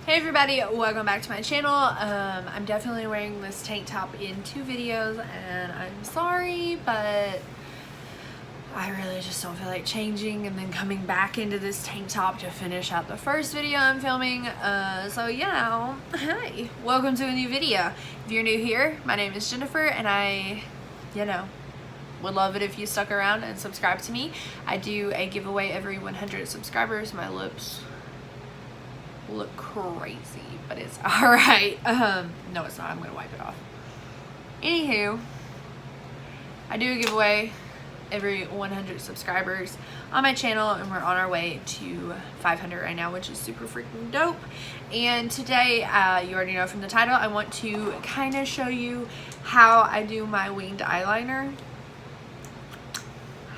Hey everybody, welcome back to my channel. I'm definitely wearing this tank top in 2 videos and I'm sorry, but I really just don't feel like changing and then coming back into this tank top to finish out the first video I'm filming. So hi, welcome to a new video. If you're new here, my name is Jennifer and I, would love it if you stuck around and subscribed to me. I do a giveaway every 100 subscribers. My lips look crazy, but it's all right. No, it's not. I'm gonna wipe it off. Anywho, I do a giveaway every 100 subscribers on my channel, and we're on our way to 500 right now, which is super freaking dope. And today, you already know from the title, I want to kind of show you how I do my winged eyeliner.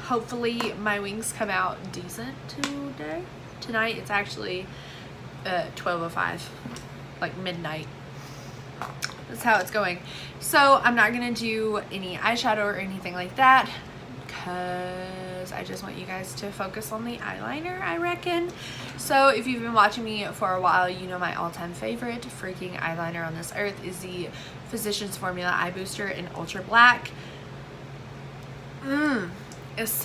Hopefully my wings come out decent today. Tonight it's actually 12:05, like midnight. That's how it's going. So I'm not gonna do any eyeshadow or anything like that because I just want you guys to focus on the eyeliner, I reckon. So if you've been watching me for a while, you know my all-time favorite freaking eyeliner on this earth is the Physicians Formula Eye Booster in Ultra Black. It's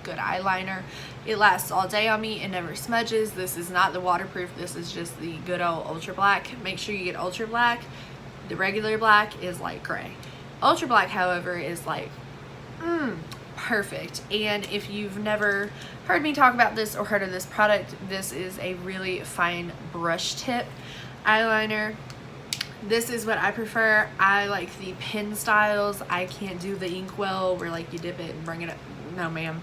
good eyeliner. It lasts all day on me. It never smudges. This is not the waterproof. This is just the good old Ultra Black. Make sure you get Ultra Black. The regular black is light gray. Ultra Black, however, is like perfect. And if you've never heard me talk about this or heard of this product, this is a really fine brush tip eyeliner. This is what I prefer. I like the pen styles. I can't do the inkwell where like you dip it and bring it up. No ma'am,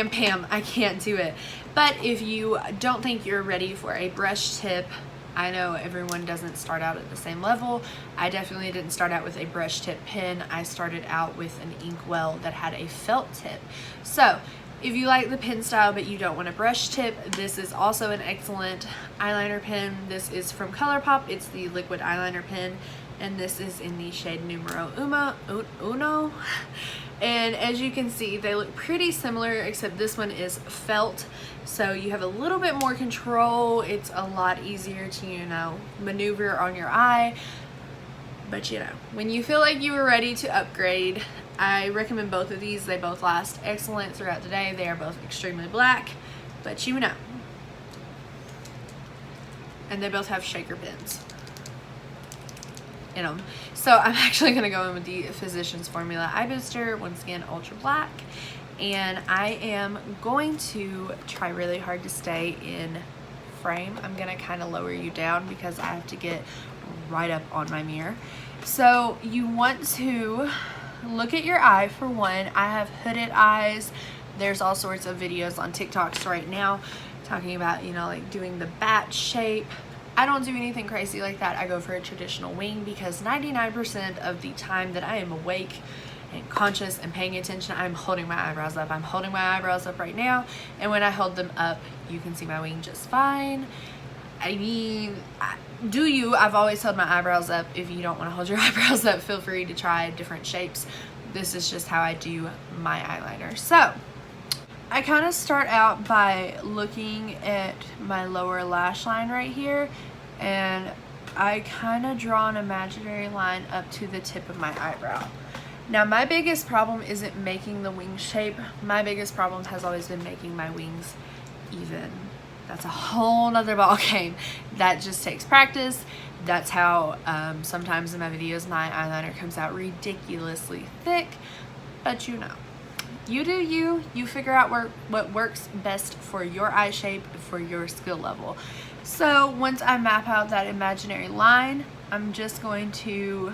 Pam, I can't do it. But if you don't think you're ready for a brush tip, I know everyone doesn't start out at the same level. I definitely didn't start out with a brush tip pen. I started out with an inkwell that had a felt tip. So if you like the pen style but you don't want a brush tip, this is also an excellent eyeliner pen. This is from ColourPop. It's the liquid eyeliner pen, and this is in the shade numero uno. And as you can see, they look pretty similar, except this one is felt, so you have a little bit more control. It's a lot easier to, maneuver on your eye. But when you feel like you are ready to upgrade, I recommend both of these. They both last excellent throughout the day. They are both extremely black, but and they both have shaker pens in them. So I'm actually going to go in with the Physicians Formula Eye Booster, once again Ultra Black, and I am going to try really hard to stay in frame. I'm going to kind of lower you down because I have to get right up on my mirror. So you want to look at your eye for one. I have hooded eyes. There's all sorts of videos on TikToks right now talking about, like doing the bat shape. I don't do anything crazy like that. I go for a traditional wing because 99% of the time that I am awake and conscious and paying attention, I'm holding my eyebrows up. I'm holding my eyebrows up right now, and when I hold them up, you can see my wing just fine. I mean, I've always held my eyebrows up. If you don't want to hold your eyebrows up, feel free to try different shapes. This is just how I do my eyeliner. So I kind of start out by looking at my lower lash line right here, and I kind of draw an imaginary line up to the tip of my eyebrow. Now my biggest problem isn't making the wing shape. My biggest problem has always been making my wings even. That's a whole nother ball game. That just takes practice. That's how sometimes in my videos my eyeliner comes out ridiculously thick, but you do you figure out what works best for your eye shape, for your skill level. So once I map out that imaginary line, I'm just going to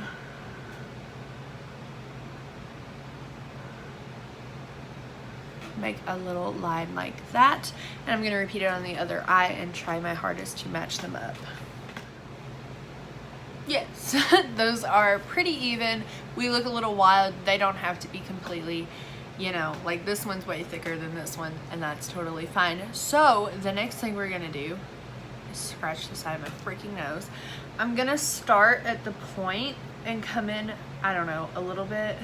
make a little line like that, and I'm going to repeat it on the other eye and try my hardest to match them up. Yes, those are pretty even. We look a little wild. They don't have to be completely, like this one's way thicker than this one, and that's totally fine. So the next thing we're gonna do is scratch the side of my freaking nose. I'm gonna start at the point and come in, I don't know, a little bit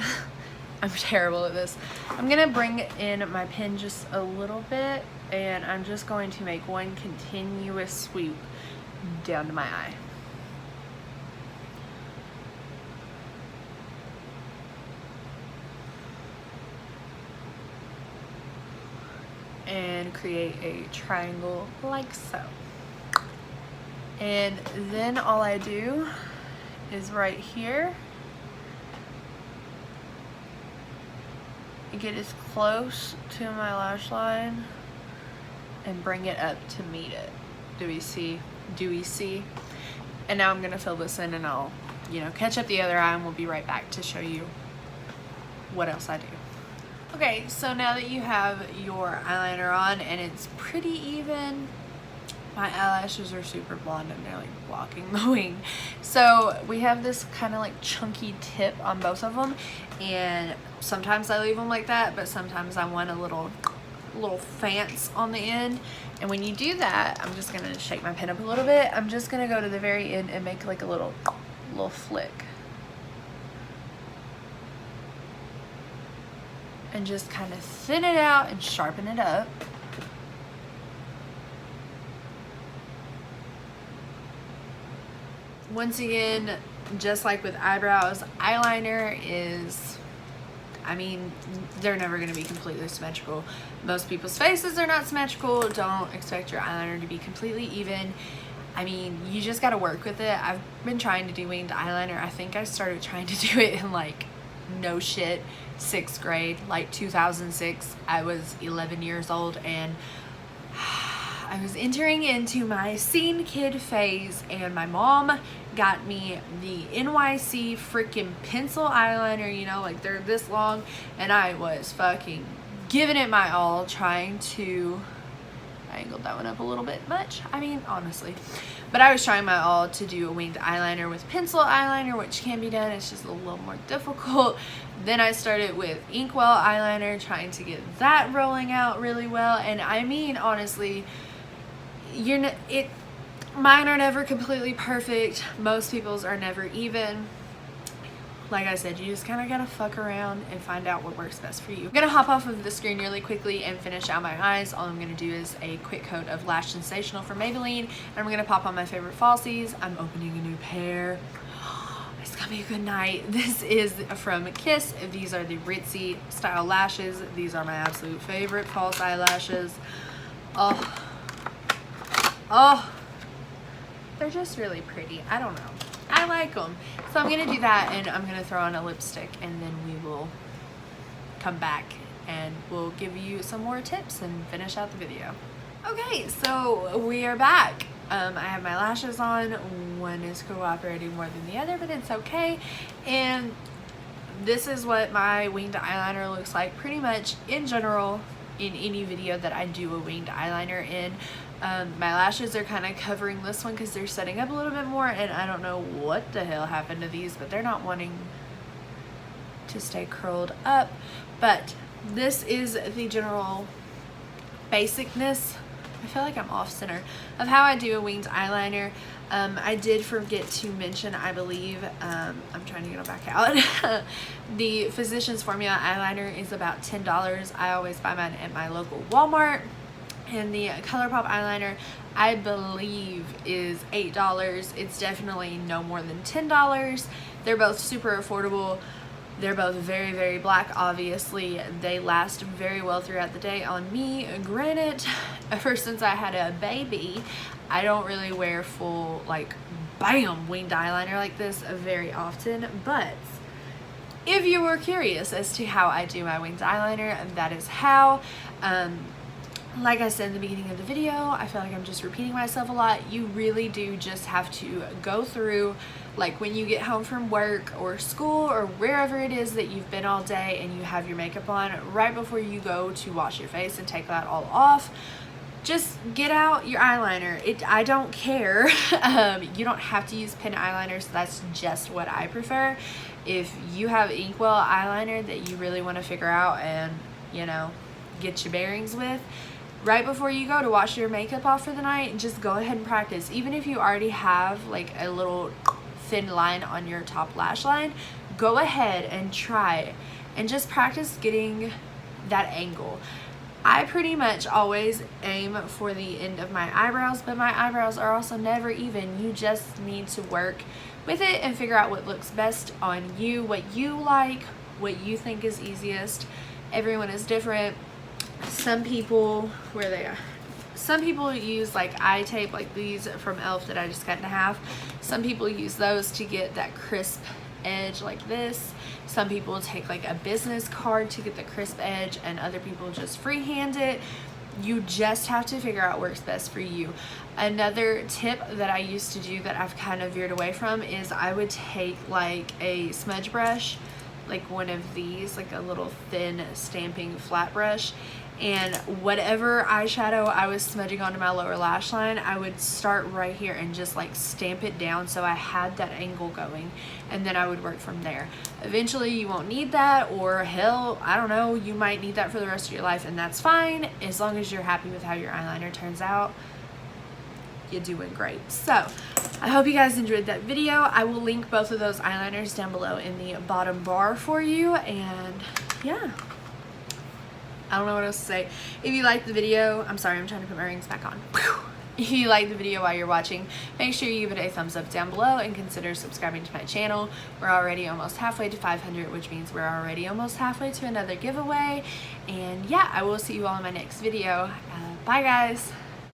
I'm terrible at this. I'm gonna bring in my pen just a little bit, and I'm just going to make one continuous sweep down to my eye. And create a triangle like so. And then all I do is right here, get as close to my lash line and bring it up to meet it. Do we see? Do we see? And now I'm gonna fill this in, and I'll, catch up the other eye, and we'll be right back to show you what else I do. Okay, so now that you have your eyeliner on and it's pretty even, my eyelashes are super blonde and they're like blocking the wing. So we have this kind of like chunky tip on both of them, and sometimes I leave them like that, but sometimes I want a little fance on the end. And when you do that, I'm just gonna shake my pen up a little bit. I'm just gonna go to the very end and make like a little flick. And just kind of thin it out and sharpen it up. Once again, just like with eyebrows, eyeliner is, they're never going to be completely symmetrical. Most people's faces are not symmetrical. Don't expect your eyeliner to be completely even. You just got to work with it. I've been trying to do winged eyeliner. I think I started trying to do it in like, no shit, 6th grade, like 2006. I was 11 years old, and I was entering into my scene kid phase, and my mom got me the NYC freaking pencil eyeliner, like they're this long, and I was fucking giving it my all, trying to, I angled that one up a little bit much, honestly, but I was trying my all to do a winged eyeliner with pencil eyeliner, which can be done. It's just a little more difficult. Then I started with inkwell eyeliner, trying to get that rolling out really well, and honestly, mine are never completely perfect. Most people's are never even. Like I said, you just kind of gotta fuck around and find out what works best for you. I'm gonna hop off of the screen really quickly and finish out my eyes. All I'm gonna do is a quick coat of Lash Sensational from Maybelline, and I'm gonna pop on my favorite falsies. I'm opening a new pair. It's gonna be a good night. This is from Kiss. These are the Ritzy style lashes. These are my absolute favorite false eyelashes. Oh, they're just really pretty. I don't know. I like them. So I'm going to do that, and I'm going to throw on a lipstick, and then we will come back and we'll give you some more tips and finish out the video. Okay, so we are back. I have my lashes on. One is cooperating more than the other, but it's okay. And this is what my winged eyeliner looks like pretty much in general in any video that I do a winged eyeliner in. My lashes are kind of covering this one because they're setting up a little bit more, and I don't know what the hell happened to these, but they're not wanting to stay curled up. But this is the general basicness, I feel like I'm off center, of how I do a winged eyeliner. I did forget to mention, I believe, I'm trying to get it back out, the Physicians Formula eyeliner is about $10. I always buy mine at my local Walmart. And the ColourPop eyeliner, I believe, is $8. It's definitely no more than $10. They're both super affordable. They're both very, very black, obviously. They last very well throughout the day on me. Granted, ever since I had a baby, I don't really wear full, like, bam, winged eyeliner like this very often. But if you were curious as to how I do my winged eyeliner, that is how. Like I said in the beginning of the video, I feel like I'm just repeating myself a lot. You really do just have to go through, like when you get home from work or school or wherever it is that you've been all day and you have your makeup on, right before you go to wash your face and take that all off, just get out your eyeliner. I don't care. You don't have to use pen eyeliners. That's just what I prefer. If you have inkwell eyeliner that you really want to figure out and, get your bearings with, right before you go to wash your makeup off for the night, just go ahead and practice. Even if you already have like a little thin line on your top lash line, go ahead and try and just practice getting that angle. I pretty much always aim for the end of my eyebrows, but my eyebrows are also never even. You just need to work with it and figure out what looks best on you, what you like, what you think is easiest. Everyone is different. Some people, where they are, some people use like eye tape, like these from e.l.f. that I just cut in half. Some people use those to get that crisp edge like this. Some people take like a business card to get the crisp edge, and other people just freehand it. You just have to figure out what works best for you. Another tip that I used to do that I've kind of veered away from is I would take like a smudge brush, like one of these, like a little thin stamping flat brush, and whatever eyeshadow I was smudging onto my lower lash line, I would start right here and just like stamp it down so I had that angle going, and then I would work from there. Eventually you won't need that, or hell, I don't know, you might need that for the rest of your life, and that's fine. As long as you're happy with how your eyeliner turns out, you're doing great. So I hope you guys enjoyed that video. I will link both of those eyeliners down below in the bottom bar for you, and yeah, I don't know what else to say. If you liked the video, I'm sorry, I'm trying to put my rings back on. If you liked the video while you're watching, make sure you give it a thumbs up down below and consider subscribing to my channel. We're already almost halfway to 500, which means we're already almost halfway to another giveaway. And yeah, I will see you all in my next video. Bye guys.